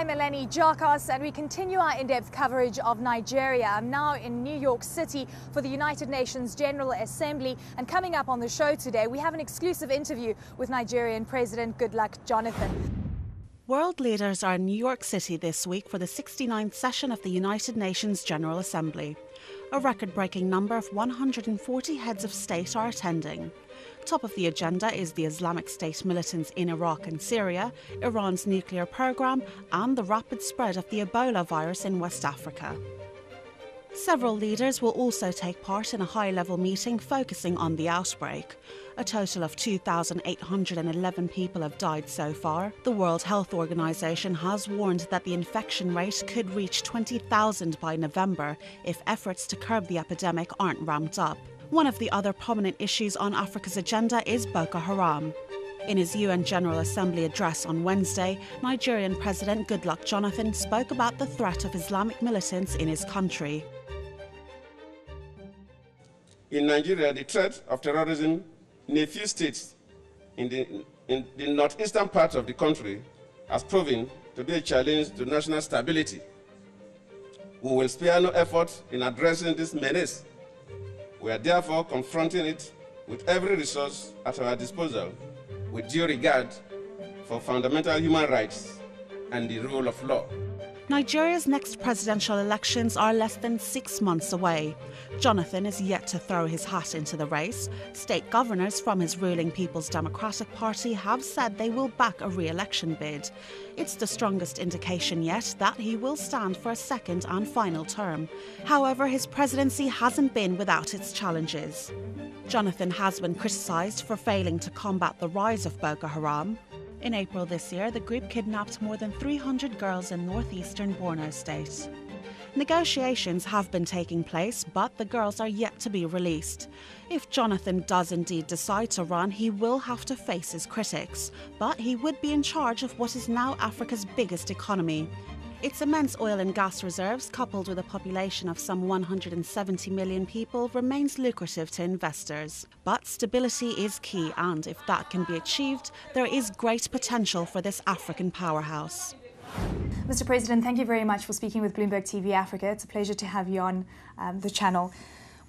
I'm Eleni Jarkos, and we continue our in-depth coverage of Nigeria. I'm now in New York City for the United Nations General Assembly, and coming up on the show today, we have an exclusive interview with Nigerian President Goodluck Jonathan. World leaders are in New York City this week for the 69th session of the United Nations General Assembly. A record-breaking number of 140 heads of state are attending. Top of the agenda is the Islamic State militants in Iraq and Syria, Iran's nuclear program, and the rapid spread of the Ebola virus in West Africa. Several leaders will also take part in a high-level meeting focusing on the outbreak. A total of 2,811 people have died so far. The World Health Organization has warned that the infection rate could reach 20,000 by November if efforts to curb the epidemic aren't ramped up. One of the other prominent issues on Africa's agenda is Boko Haram. In his UN General Assembly address on Wednesday, Nigerian President Goodluck Jonathan spoke about the threat of Islamic militants in his country. In Nigeria, the threat of terrorism in a few states in the northeastern part of the country has proven to be a challenge to national stability. We will spare no effort in addressing this menace. We are therefore confronting it with every resource at our disposal, with due regard for fundamental human rights and the rule of law. Nigeria's next presidential elections are less than 6 months away. Jonathan is yet to throw his hat into the race. State governors from his ruling People's Democratic Party have said they will back a re-election bid. It's the strongest indication yet that he will stand for a second and final term. However, his presidency hasn't been without its challenges. Jonathan has been criticised for failing to combat the rise of Boko Haram. In April this year, the group kidnapped more than 300 girls in northeastern Borno state. Negotiations have been taking place, but the girls are yet to be released. If Jonathan does indeed decide to run, he will have to face his critics, but he would be in charge of what is now Africa's biggest economy. Its immense oil and gas reserves, coupled with a population of some 170 million people, remains lucrative to investors. But stability is key, and if that can be achieved, there is great potential for this African powerhouse. Mr. President, thank you very much for speaking with Bloomberg TV Africa. It's a pleasure to have you on the channel.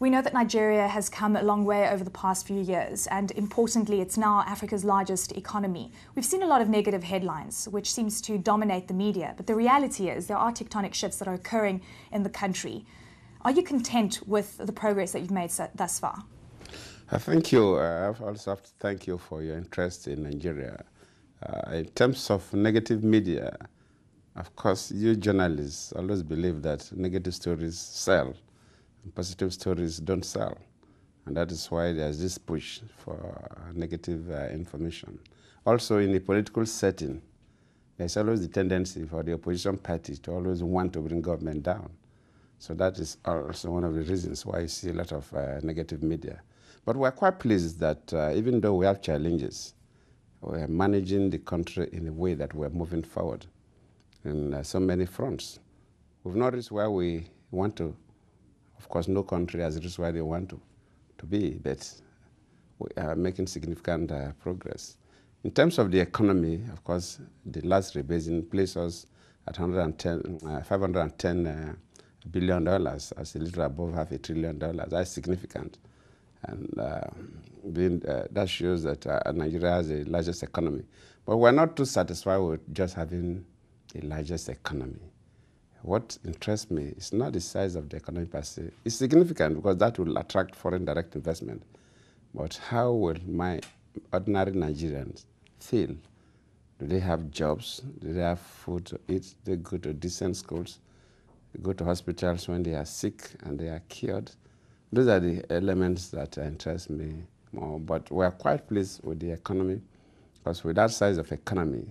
We know that Nigeria has come a long way over the past few years, and importantly, it's now Africa's largest economy. We've seen a lot of negative headlines, which seems to dominate the media, but the reality is there are tectonic shifts that are occurring in the country. Are you content with the progress that you've made thus far? Thank you. I also have to thank you for your interest in Nigeria. In terms of negative media, of course, you journalists always believe that negative stories sell. Positive stories don't sell, and that is why there's this push for negative information. Also, in a political setting, there's always the tendency for the opposition party to always want to bring government down. So that is also one of the reasons why you see a lot of negative media. But we're quite pleased that even though we have challenges, we're managing the country in a way that we're moving forward in so many fronts. We've not reached where we want to. Of course, no country has reached where they want to be, but we are making significant progress. In terms of the economy, of course, the last rebasing placed us at $510 billion, as a little above $500 billion. That's significant. And that shows that Nigeria has the largest economy. But we're not too satisfied with just having the largest economy. What interests me is not the size of the economy per se. It's significant because that will attract foreign direct investment. But how will my ordinary Nigerians feel? Do they have jobs? Do they have food to eat? Do they go to decent schools? They go to hospitals when they are sick and they are cured? Those are the elements that interest me more. But we are quite pleased with the economy because with that size of economy,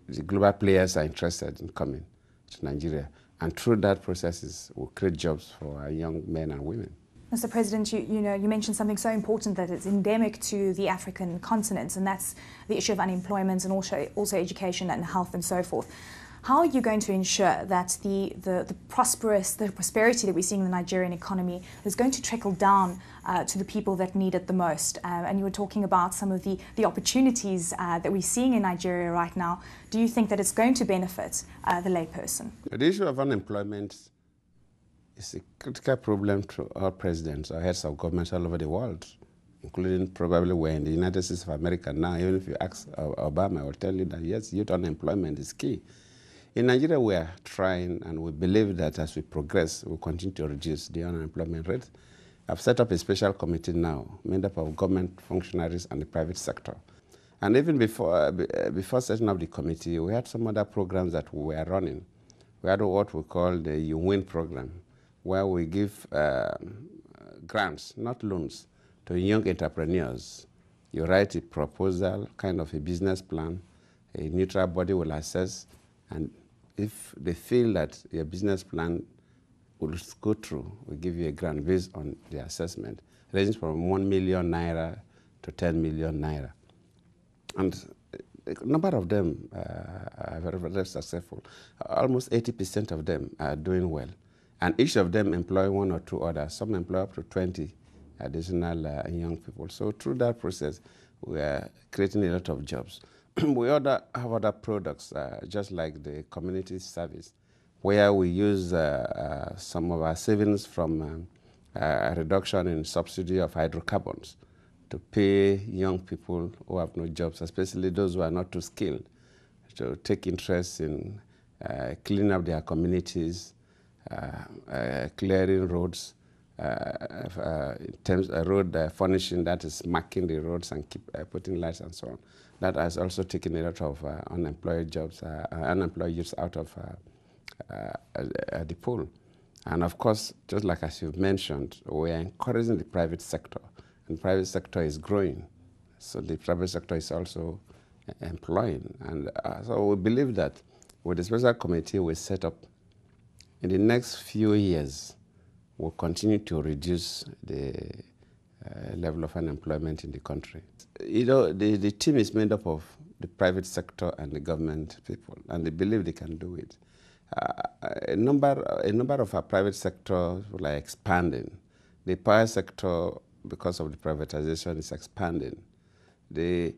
the global players are interested in coming to Nigeria, and through that processes will create jobs for our young men and women. Mr. President, you mentioned something so important that it's endemic to the African continent, and that's the issue of unemployment and also education and health and so forth. How are you going to ensure that the prosperity that we're seeing in the Nigerian economy is going to trickle down to the people that need it the most? And you were talking about some of the opportunities that we're seeing in Nigeria right now. Do you think that it's going to benefit the layperson? The issue of unemployment is a critical problem to all presidents or heads of governments all over the world, including probably we're in the United States of America now. Even if you ask Obama, I will tell you that yes, youth unemployment is key. In Nigeria, we are trying, and we believe that as we progress, we'll continue to reduce the unemployment rate. I've set up a special committee now, made up of government functionaries and the private sector. And even before setting up the committee, we had some other programs that we were running. We had what we call the You Win program, where we give grants, not loans, to young entrepreneurs. You write a proposal, kind of a business plan, a neutral body will assess, and if they feel that your business plan will go through, we give you a grant based on the assessment, ranging from 1 million naira to 10 million naira. And a number of them are very, very successful. Almost 80% of them are doing well. And each of them employ one or two others. Some employ up to 20 additional young people. So through that process, we are creating a lot of jobs. We have other products, just like the community service, where we use some of our savings from a reduction in subsidy of hydrocarbons to pay young people who have no jobs, especially those who are not too skilled, to take interest in cleaning up their communities, clearing roads, in terms of road furnishing, that is marking the roads and keep putting lights and so on. That has also taken a lot of unemployed youths out of the pool. And of course, just like as you've mentioned, we are encouraging the private sector, and the private sector is growing. So the private sector is also employing. And so we believe that with the special committee we set up, in the next few years, we'll continue to reduce the level of unemployment in the country. You know, the team is made up of the private sector and the government people, and they believe they can do it. A number of our private sectors are expanding. The power sector, because of the privatization, is expanding. The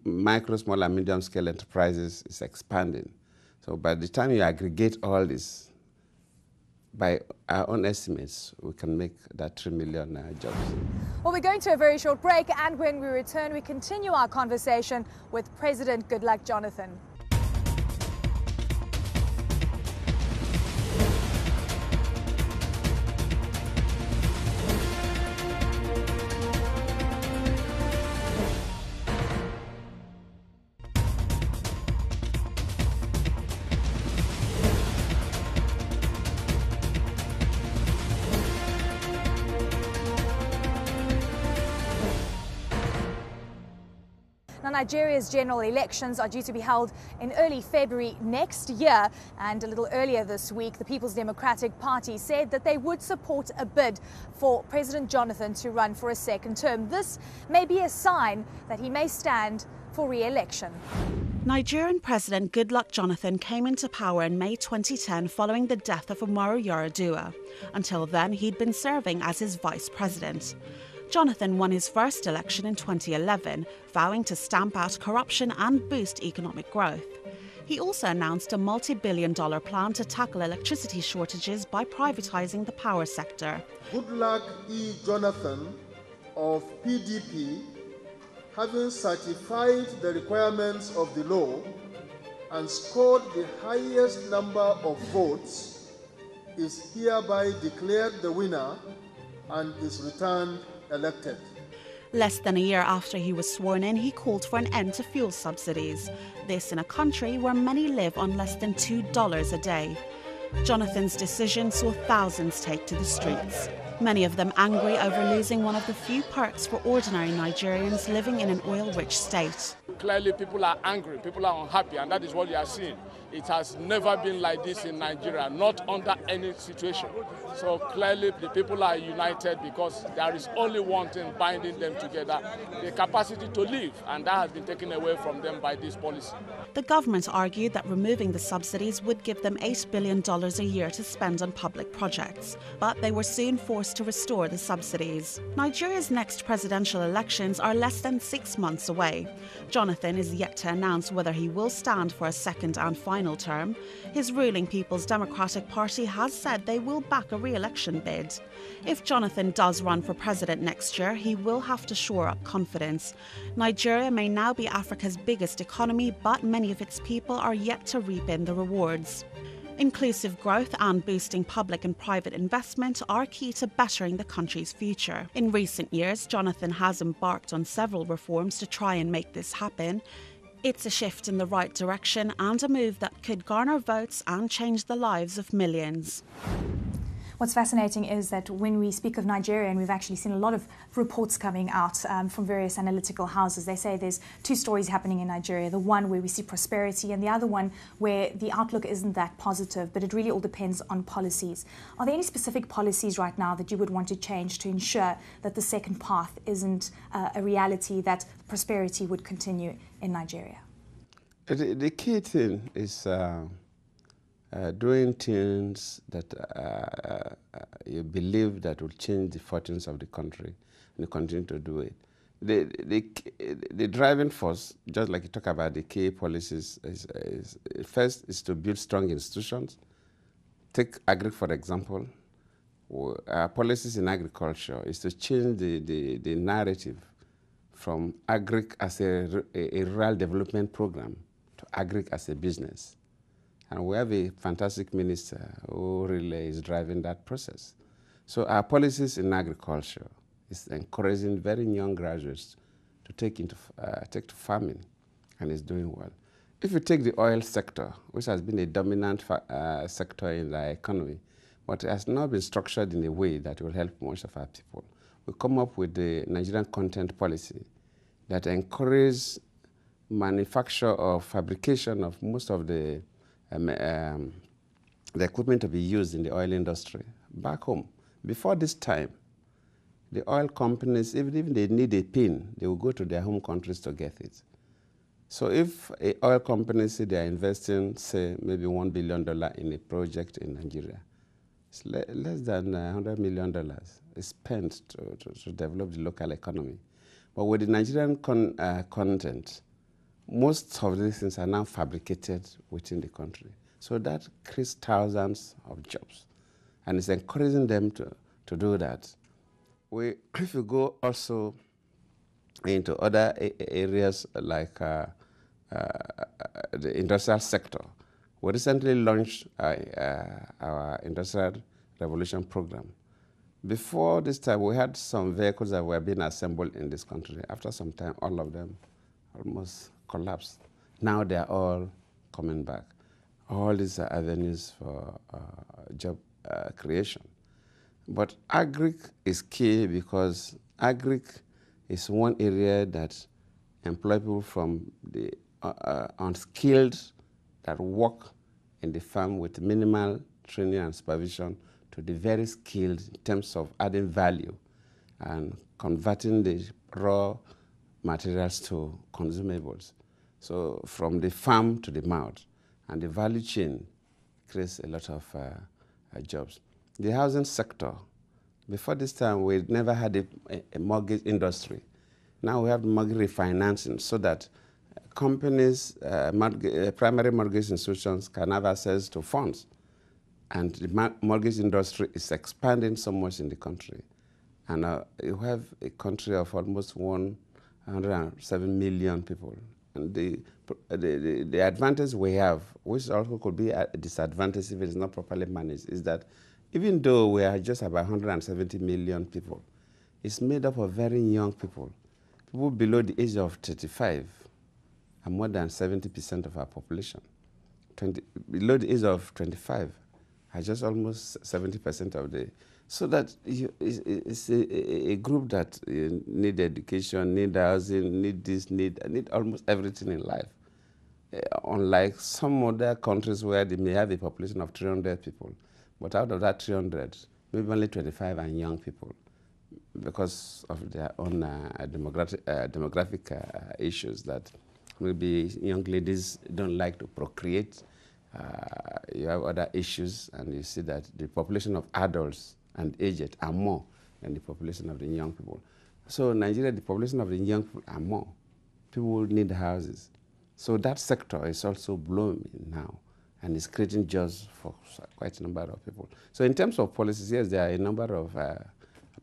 micro, small, and medium-scale enterprises is expanding. So by the time you aggregate all this, by our own estimates, we can make that 3 million jobs. Well, we're going to a very short break, and when we return, we continue our conversation with President Goodluck Jonathan. Now, Nigeria's general elections are due to be held in early February next year, and a little earlier this week, the People's Democratic Party said that they would support a bid for President Jonathan to run for a second term. This may be a sign that he may stand for re-election. Nigerian President Goodluck Jonathan came into power in May 2010 following the death of Umaru Yar'Adua. Until then, he'd been serving as his vice president. Jonathan won his first election in 2011, vowing to stamp out corruption and boost economic growth. He also announced a multi-billion-dollar plan to tackle electricity shortages by privatizing the power sector. Goodluck Jonathan of PDP, having certified the requirements of the law and scored the highest number of votes, is hereby declared the winner and is returned elected. Less than a year after he was sworn in, he called for an end to fuel subsidies. This in a country where many live on less than $2 a day. Jonathan's decision saw thousands take to the streets. many of them angry over losing one of the few perks for ordinary Nigerians living in an oil-rich state. Clearly, people are angry, people are unhappy, and that is what you are seeing. It has never been like this in Nigeria, not under any situation. So clearly, the people are united because there is only one thing binding them together, the capacity to live, and that has been taken away from them by this policy. The government argued that removing the subsidies would give them $8 billion a year to spend on public projects, but they were soon forced to restore the subsidies. Nigeria's next presidential elections are less than 6 months away. Jonathan is yet to announce whether he will stand for a second and final term. His ruling People's Democratic Party has said they will back a re-election bid. If Jonathan does run for president next year, he will have to shore up confidence. Nigeria may now be Africa's biggest economy, but many of its people are yet to reap in the rewards. Inclusive growth and boosting public and private investment are key to bettering the country's future. In recent years, Jonathan has embarked on several reforms to try and make this happen. It's a shift in the right direction and a move that could garner votes and change the lives of millions. What's fascinating is that when we speak of Nigeria, and we've actually seen a lot of reports coming out from various analytical houses, they say there's two stories happening in Nigeria. The one where we see prosperity and the other one where the outlook isn't that positive, but it really all depends on policies. Are there any specific policies right now that you would want to change to ensure that the second path isn't a reality, that prosperity would continue in Nigeria? The key thing is doing things that you believe that will change the fortunes of the country, and you continue to do it. The driving force, just like you talk about the key policies, first is to build strong institutions. Take agri, for example. Our policies in agriculture is to change the narrative from agri as a rural development program to agri as a business. And we have a fantastic minister who really is driving that process. So our policies in agriculture is encouraging very young graduates to take to farming, and is doing well. If you take the oil sector, which has been a dominant sector in the economy, but it has not been structured in a way that will help most of our people, we come up with the Nigerian content policy that encourages manufacture or fabrication of most of the equipment to be used in the oil industry back home. Before this time, the oil companies, even if they need a pin, they will go to their home countries to get it. So if an oil company say they are investing, say, maybe $1 billion in a project in Nigeria, it's less than $100 million is spent to develop the local economy. But with the Nigerian content, most of these things are now fabricated within the country. So that creates thousands of jobs, and it's encouraging them to do that. If you go also into other areas like the industrial sector, we recently launched our Industrial Revolution program. Before this time, we had some vehicles that were being assembled in this country. After some time, all of them almost collapsed. Now they are all coming back. All these are avenues for job creation. But agri is key because agri is one area that employs people from the unskilled that work in the farm with minimal training and supervision to the very skilled in terms of adding value and converting the raw materials to consumables. So from the farm to the mouth, and the value chain creates a lot of jobs. The housing sector, before this time, we never had a mortgage industry. Now we have mortgage refinancing so that companies, primary mortgage institutions can have access to funds. And the mortgage industry is expanding so much in the country. And you have a country of almost 107 million people. And the advantage we have, which also could be a disadvantage if it is not properly managed, is that even though we are just about 170 million people, it's made up of very young people. People below the age of 35 are more than 70% of our population. Below the age of 25 are just almost 70% of the So that it's a group that need education, need housing, need this, need almost everything in life. Unlike some other countries where they may have a population of 300 people, but out of that 300, maybe only 25 are young people because of their own demographic issues, that maybe young ladies don't like to procreate. You have other issues, and you see that the population of adults and aged are more than the population of the young people. So in Nigeria, the population of the young people are more. People need houses. So that sector is also blooming now, and is creating jobs for quite a number of people. So in terms of policies, yes, there are a number of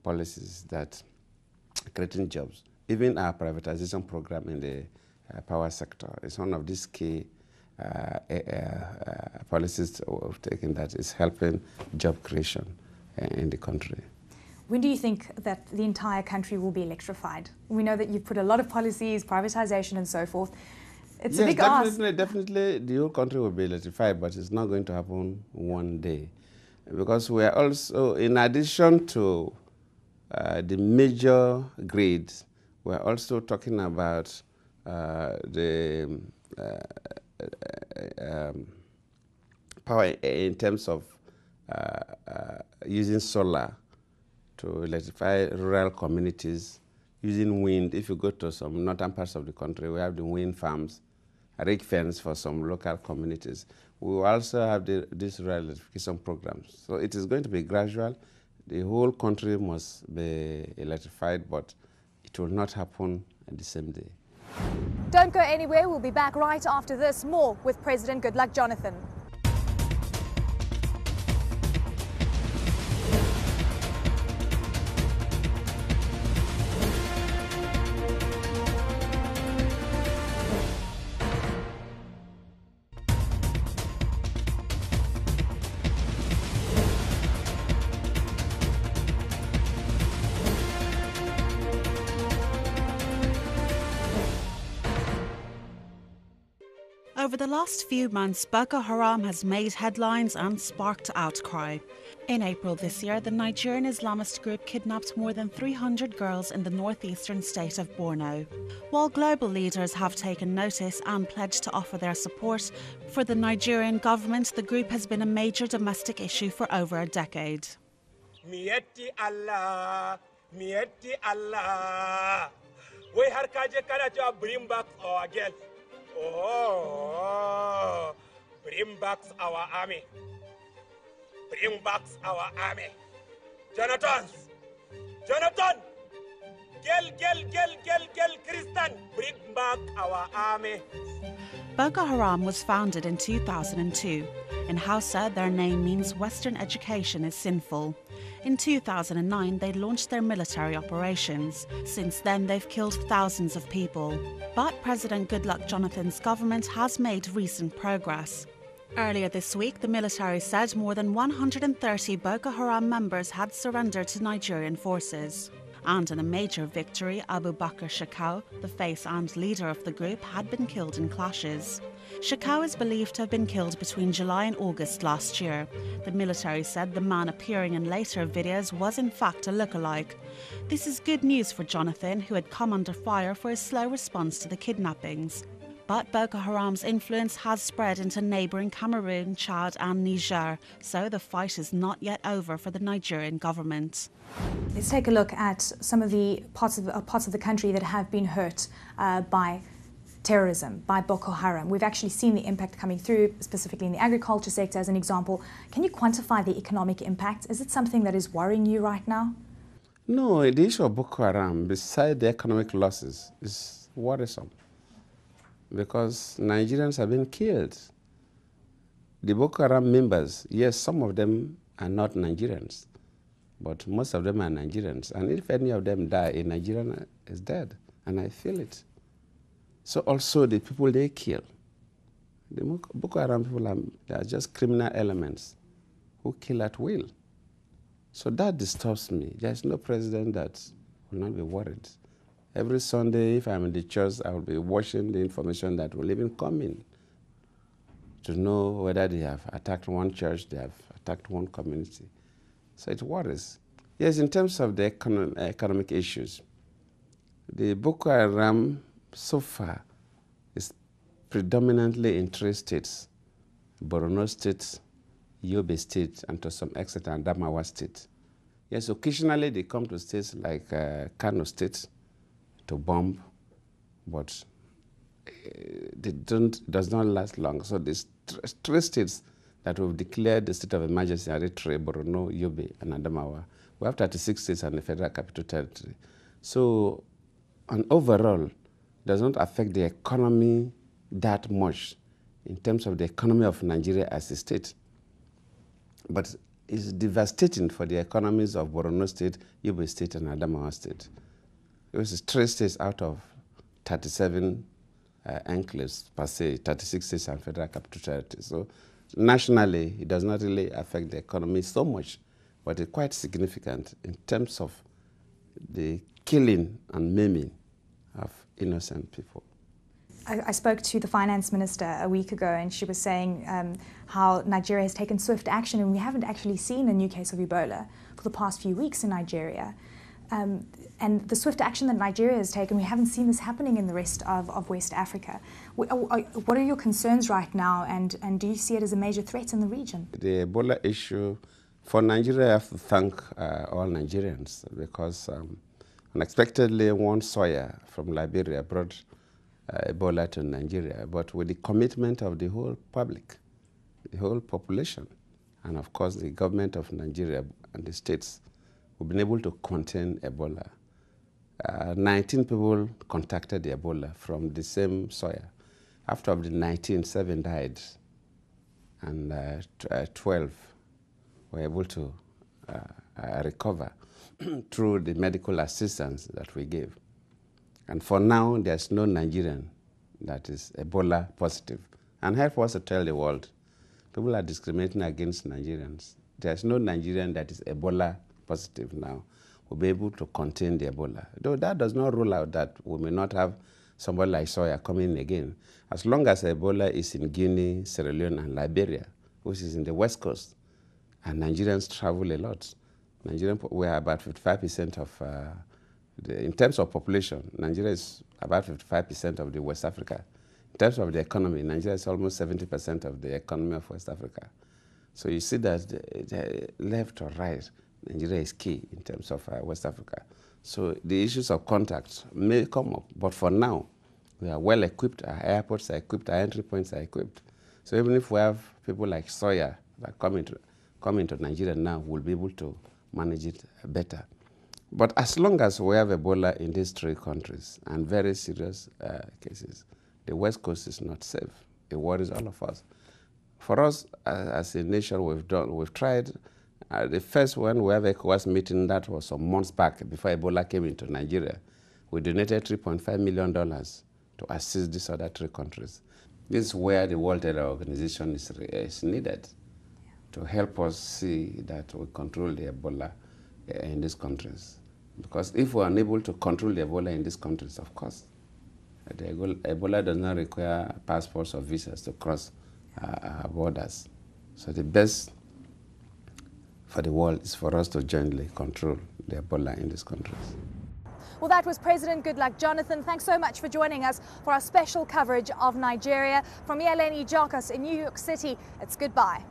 policies that are creating jobs. Even our privatization program in the power sector is one of these key policies we've taken that is helping job creation in the country. When do you think that the entire country will be electrified? We know that you've put a lot of policies, privatization and so forth. It's a big ask. Definitely the whole country will be electrified, but it's not going to happen one day. Because we are also, in addition to the major grids, we're also talking about the power in terms of using solar to electrify rural communities, using wind. If you go to some northern parts of the country, we have the wind farms, rig fence for some local communities. We will also have these rural electrification programs. So it is going to be gradual. The whole country must be electrified, but it will not happen on the same day. Don't go anywhere. We'll be back right after this. More with President Goodluck Jonathan. Over the last few months, Boko Haram has made headlines and sparked outcry. In April this year, the Nigerian Islamist group kidnapped more than 300 girls in the northeastern state of Borno. While global leaders have taken notice and pledged to offer their support, for the Nigerian government, the group has been a major domestic issue for over a decade. Mietti Allah, Mietti Allah. We har kaje kana to bring back our girls. Oh, bring back our army. Bring back our army. Jonathan, girl, Christian, bring back our army. Boko Haram was founded in 2002. In Hausa, their name means Western education is sinful. In 2009, they launched their military operations. Since then, they've killed thousands of people. But President Goodluck Jonathan's government has made recent progress. Earlier this week, the military said more than 130 Boko Haram members had surrendered to Nigerian forces. And in a major victory, Abu Bakr Shekau, the face and leader of the group, had been killed in clashes. Shekau is believed to have been killed between July and August last year. The military said the man appearing in later videos was in fact a lookalike. This is good news for Jonathan, who had come under fire for his slow response to the kidnappings. But Boko Haram's influence has spread into neighbouring Cameroon, Chad and Niger, so the fight is not yet over for the Nigerian government. Let's take a look at some of the parts of the country that have been hurt by terrorism, by Boko Haram. We've actually seen the impact coming through, specifically in the agriculture sector as an example. Can you quantify the economic impact? Is it something that is worrying you right now? No, the issue of Boko Haram, besides the economic losses, is worrisome, because Nigerians have been killed. The Boko Haram members, yes, some of them are not Nigerians, but most of them are Nigerians. And if any of them die, a Nigerian is dead, and I feel it. So also the people they kill, the Boko Haram people, they are just criminal elements who kill at will. So that disturbs me. There's no president that will not be worried. Every Sunday, if I'm in the church, I will be watching the information that will even come in to know whether they have attacked one church, they have attacked one community. So it worries. Yes, in terms of the economic issues, the Boko Haram so far is predominantly in 3 states: Borno State, Yobe State, and to some extent Adamawa State. Yes, occasionally they come to states like Kano State to bomb, but it does not last long. So these 3 states that have declared the state of emergency are Eritrea, Borno, Yobe, and Adamawa. We have 36 states and the Federal Capital Territory. So, and overall, does not affect the economy that much in terms of the economy of Nigeria as a state. But it's devastating for the economies of Borno State, Yobe State, and Adamawa State. It was 3 states out of 37 enclaves per se, 36 states and Federal Capital Territory. So nationally, it does not really affect the economy so much, but it's quite significant in terms of the killing and maiming of innocent people. I spoke to the finance minister a week ago, and she was saying how Nigeria has taken swift action, and we haven't actually seen a new case of Ebola for the past few weeks in Nigeria. And the swift action that Nigeria has taken, we haven't seen this happening in the rest of West Africa. What are your concerns right now, and do you see it as a major threat in the region? The Ebola issue, for Nigeria, I have to thank all Nigerians, because unexpectedly one sawyer from Liberia brought Ebola to Nigeria, but with the commitment of the whole public, the whole population, and of course the government of Nigeria and the states, we've been able to contain Ebola. 19 people contacted the Ebola from the same soil. After of the 19, 7 died, and 12 were able to recover through the medical assistance that we gave. And for now, there's no Nigerian that is Ebola positive. And help us to tell the world, people are discriminating against Nigerians. There's no Nigerian that is Ebola positive now. We'll be able to contain the Ebola. Though that does not rule out that we may not have somebody like Soya coming again. As long as Ebola is in Guinea, Sierra Leone, and Liberia, which is in the West Coast, and Nigerians travel a lot. We are about 55% of, in terms of population, Nigeria is about 55% of the West Africa. In terms of the economy, Nigeria is almost 70% of the economy of West Africa. So you see that the left or right, Nigeria is key in terms of West Africa. So the issues of contact may come up, but for now, we are well equipped, our airports are equipped, our entry points are equipped. So even if we have people like Soya that come into Nigeria now, we'll be able to manage it better. But as long as we have Ebola in these 3 countries and very serious cases, the West Coast is not safe. It worries all of us. For us, as a nation, we've tried. The first one, we have ECOWAS meeting, that was some months back before Ebola came into Nigeria. We donated $3.5 million to assist these other 3 countries. This is where the World Health Organization is needed to help us see that we control the Ebola in these countries. Because if we are unable to control the Ebola in these countries, of course, the Ebola does not require passports or visas to cross our borders. So the best for the world is for us to jointly control the Ebola in these countries. Well, that was President Goodluck. Jonathan, thanks so much for joining us for our special coverage of Nigeria. From Yeleni Jokos in New York City, it's goodbye.